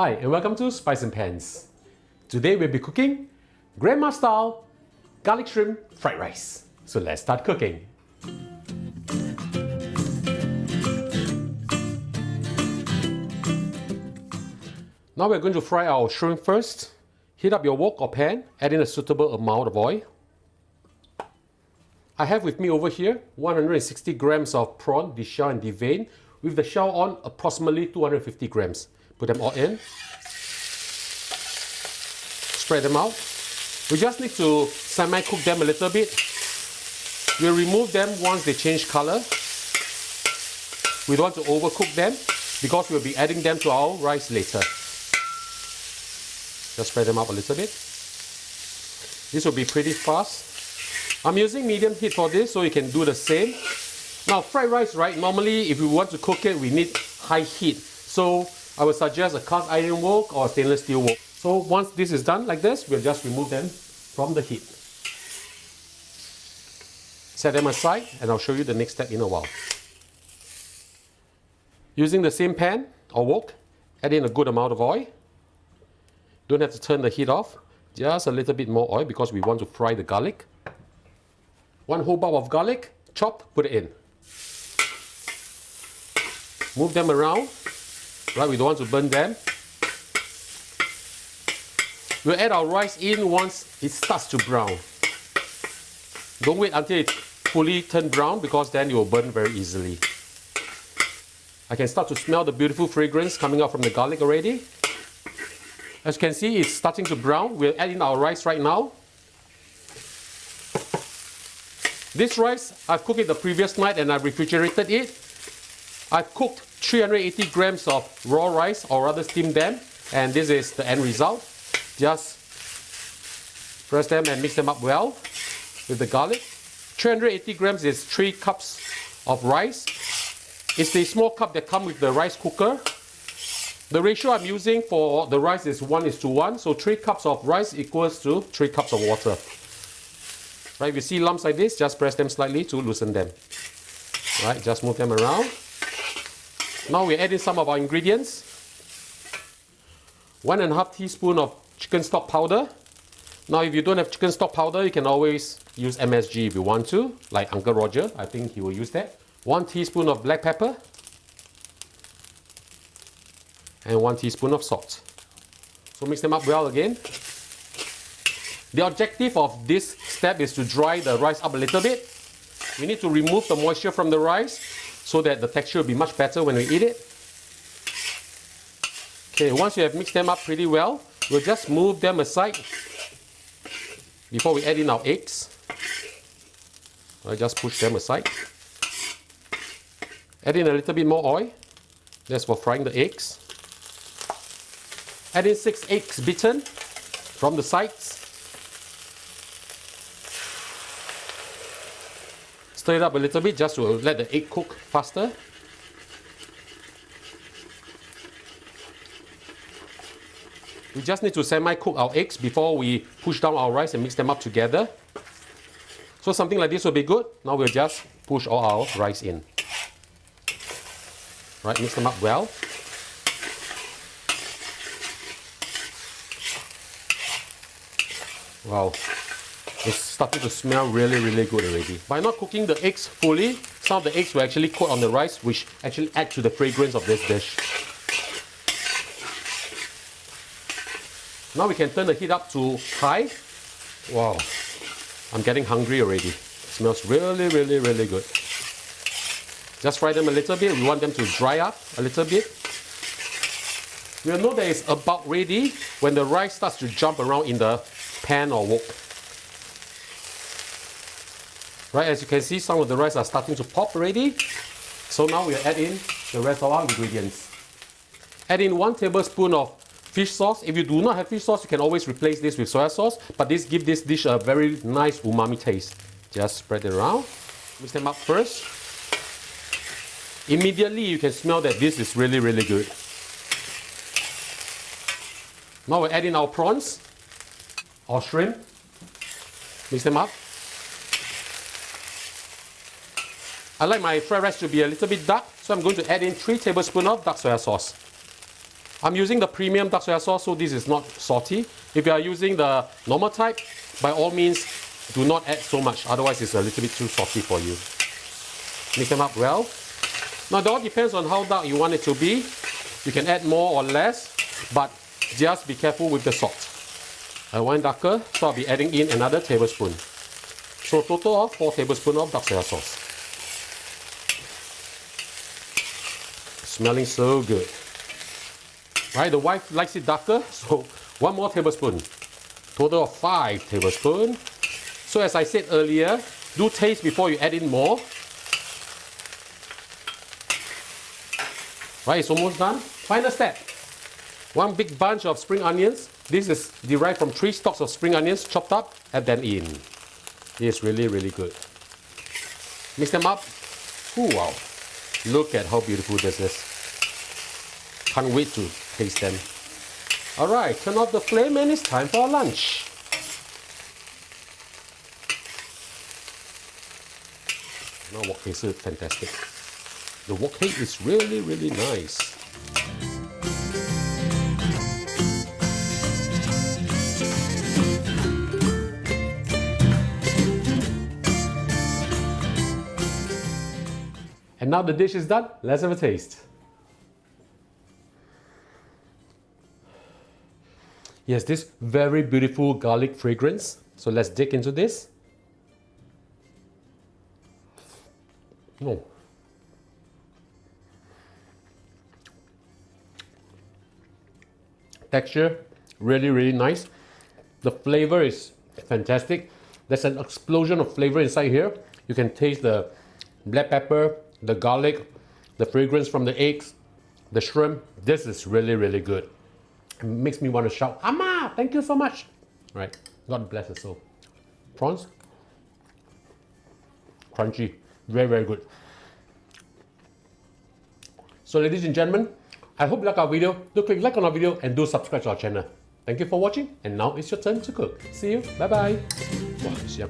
Hi and welcome to Spice and Pans. Today we'll be cooking grandma style garlic shrimp fried rice. So let's start cooking. Now we're going to fry our shrimp first. Heat up your wok or pan, add in a suitable amount of oil. I have with me over here 160 grams of prawn deshelled and deveined, with the shell on approximately 250 grams. Put them all in. Spread them out. We just need to semi-cook them a little bit. We'll remove them once they change color. We don't want to overcook them because we'll be adding them to our rice later. Just spread them out a little bit. This will be pretty fast. I'm using medium heat for this so you can do the same. Now fried rice, right, normally if we want to cook it we need high heat. So I would suggest a cast iron wok or stainless steel wok. So once this is done like this, we'll just remove them from the heat. Set them aside and I'll show you the next step in a while. Using the same pan or wok, add in a good amount of oil. Don't have to turn the heat off, just a little bit more oil because we want to fry the garlic. One whole bulb of garlic, chopped, put it in. Move them around. Right, we don't want to burn them. We'll add our rice in once it starts to brown. Don't wait until it fully turned brown because then it will burn very easily. I can start to smell the beautiful fragrance coming out from the garlic already. As you can see, it's starting to brown. We'll add in our rice right now. This rice, I've cooked it the previous night and I've refrigerated it. I've cooked 380 grams of raw rice, or rather steamed them, and this is the end result. Just press them and mix them up well with the garlic. 380 grams is 3 cups of rice. It's the small cup that comes with the rice cooker. The ratio I'm using for the rice is 1:1, so 3 cups of rice equals to 3 cups of water. Right, if you see lumps like this, just press them slightly to loosen them. Right, just move them around. Now we add in some of our ingredients. 1.5 teaspoons of chicken stock powder. Now if you don't have chicken stock powder, you can always use MSG if you want to, like Uncle Roger, I think he will use that. 1 teaspoon of black pepper. And 1 teaspoon of salt. So mix them up well again. The objective of this step is to dry the rice up a little bit. We need to remove the moisture from the rice so that the texture will be much better when we eat it. Okay, once you have mixed them up pretty well, we'll just move them aside before we add in our eggs. I'll just push them aside. Add in a little bit more oil. That's for frying the eggs. Add in 6 eggs beaten from the sides. Stir it up a little bit just to let the egg cook faster. We just need to semi-cook our eggs before we push down our rice and mix them up together. So something like this will be good. Now we'll just push all our rice in. Right, mix them up well. Wow, it's starting to smell really good already. By not cooking the eggs fully, some of the eggs will actually coat on the rice, which actually add to the fragrance of this dish. Now we can turn the heat up to high. Wow, I'm getting hungry already. It smells really good. Just fry them a little bit. We want them to dry up a little bit. You'll know that it's about ready when the rice starts to jump around in the pan or wok. Right, as you can see, some of the rice are starting to pop already. So now we'll add in the rest of our ingredients. Add in 1 tablespoon of fish sauce. If you do not have fish sauce, you can always replace this with soy sauce, but this gives this dish a very nice umami taste. Just spread it around. Mix them up first. Immediately you can smell that this is really good. Now we'll add in our prawns or shrimp. Mix them up. I like my fried rice to be a little bit dark, so I'm going to add in 3 tablespoons of dark soy sauce. I'm using the premium dark soy sauce, so this is not salty. If you are using the normal type, by all means, do not add so much, otherwise it's a little bit too salty for you. Mix them up well. Now it all depends on how dark you want it to be. You can add more or less, but just be careful with the salt. I want darker, so I'll be adding in another tablespoon. So total of 4 tablespoons of dark soy sauce. Smelling so good. Right, the wife likes it darker, so 1 more tablespoon. Total of 5 tablespoons. So as I said earlier, do taste before you add in more. Right, it's almost done. Final step. 1 big bunch of spring onions. This is derived from 3 stalks of spring onions chopped up. Add them in. It's really, really good. Mix them up. Ooh, wow. Look at how beautiful this is. Can't wait to taste them. Alright, turn off the flame and it's time for lunch. Now wok hei is fantastic. The wok hei is really, really nice. And now the dish is done, let's have a taste. Yes, this very beautiful garlic fragrance. So let's dig into this. Oh. Texture, really, really nice. The flavor is fantastic. There's an explosion of flavor inside here. You can taste the black pepper, the garlic, the fragrance from the eggs, the shrimp. This is really, really good. It makes me want to shout, "Amma, thank you so much." Right, God bless her soul. Prawns, crunchy, very, very good. So ladies and gentlemen, I hope you like our video. Do click like on our video and do subscribe to our channel. Thank you for watching, and now it's your turn to cook. See you, bye bye. Wow, it's yum.